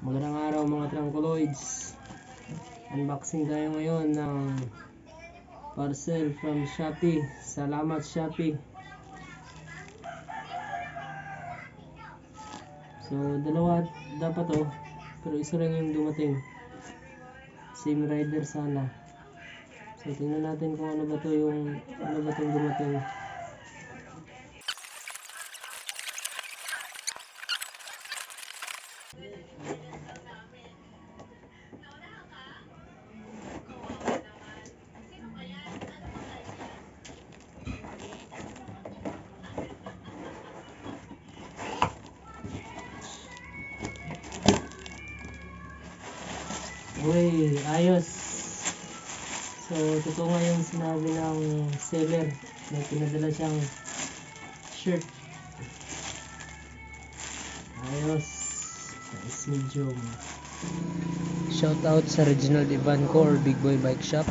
Magandang araw mga Trangkoloids. Unboxing tayo ngayon ng parcel from Shopee. Salamat Shopee. So dalawa dapat pero isa lang yung dumating. Same rider sana. So tingnan natin kung ano ba itong dumating. Uy, ayos. So, totoo nga yung sinabi ng seller. May pinadala siyang shirt. Ayos. Size medium. Shout out sa Reginald Ivanco or Big Boy Bike Shop.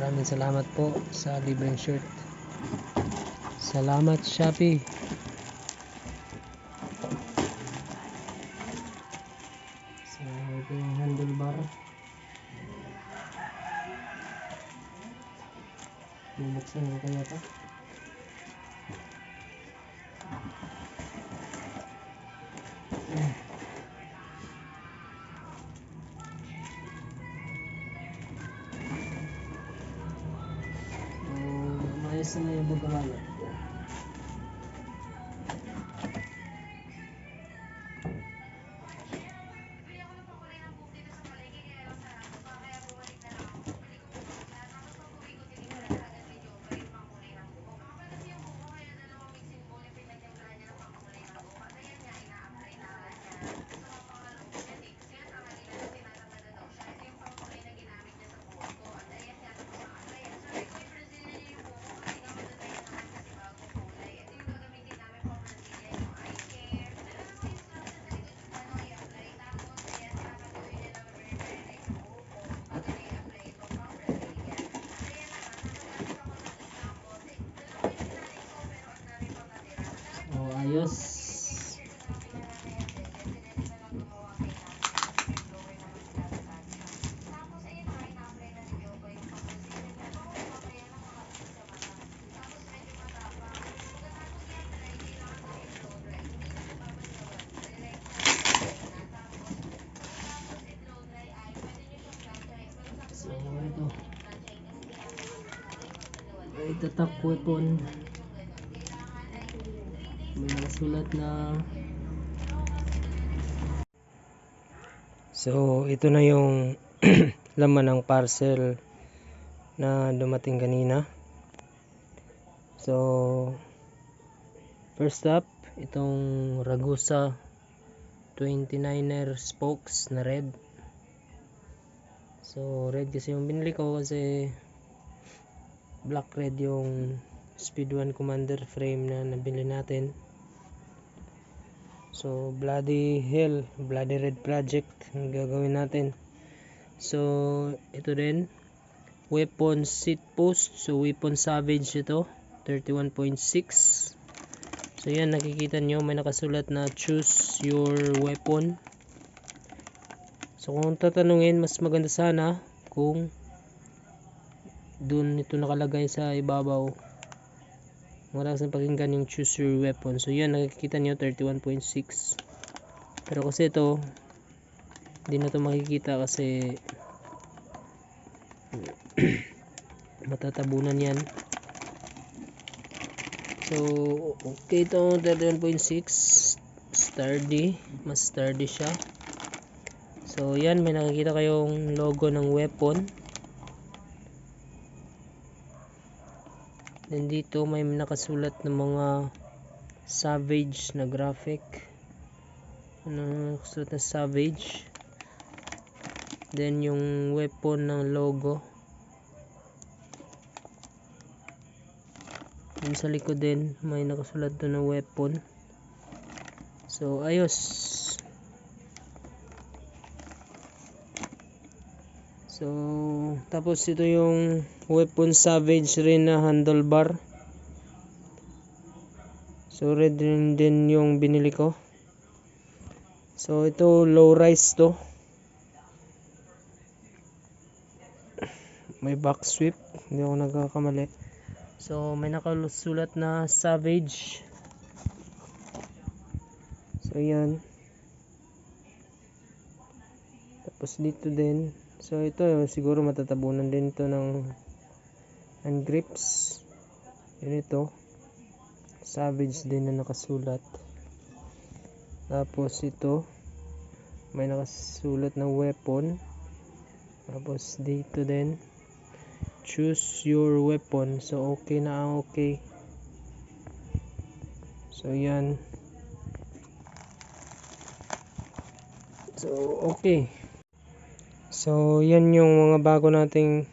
Maraming salamat po sa libreng shirt. Salamat Shopee. So, ito yung handlebar. Bubuksan ko kaya ito. Maayos na yung pagkamalat. Ayos. So ito attack weapon. May nakasulat na. So ito na yung laman ng parcel na dumating kanina. So first up, itong Ragusa 29er spokes na red. So red kasi yung binili ko kasi black red yung Speed 1 Commander frame na nabili natin. So bloody hell, bloody red project ang gagawin natin. So ito din, weapon seat post. So weapon savage ito, 31.6. So yan, nakikita nyo may nakasulat na choose your weapon. So kung tatanungin, mas maganda sana kung dun ito nakalagay sa ibabaw. Wala kasing pakinggan yung choose your weapon. So yan, nakikita nyo 31.6. Pero kasi ito hindi na ito makikita kasi matatabunan yan. So okay, ito 31.6 sturdy, mas sturdy siya. So yan, may nakikita kayong logo ng weapon. Then dito may nakasulat ng mga savage na graphic. Ano nakasulat na savage. Then yung weapon ng logo. Then sa likod din may nakasulat doon ng weapon. So ayos. So tapos ito yung weapon savage rin na handlebar. So red din yung binili ko. So ito low rise to. May back sweep, hindi ako nagkakamali. So may nakasulat na Savage. So yan. Tapos dito din. So ito siguro matatabunan din to ng grips. Yun ito. Savage din na nakasulat. Tapos ito may nakasulat na weapon. Tapos dito din choose your weapon. So okay na ang okay. So yan. So okay. So yan yung mga bago nating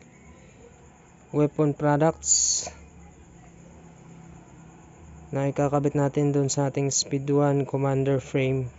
weapon products na ikakabit natin dun sa ating Speed 1 Commander frame.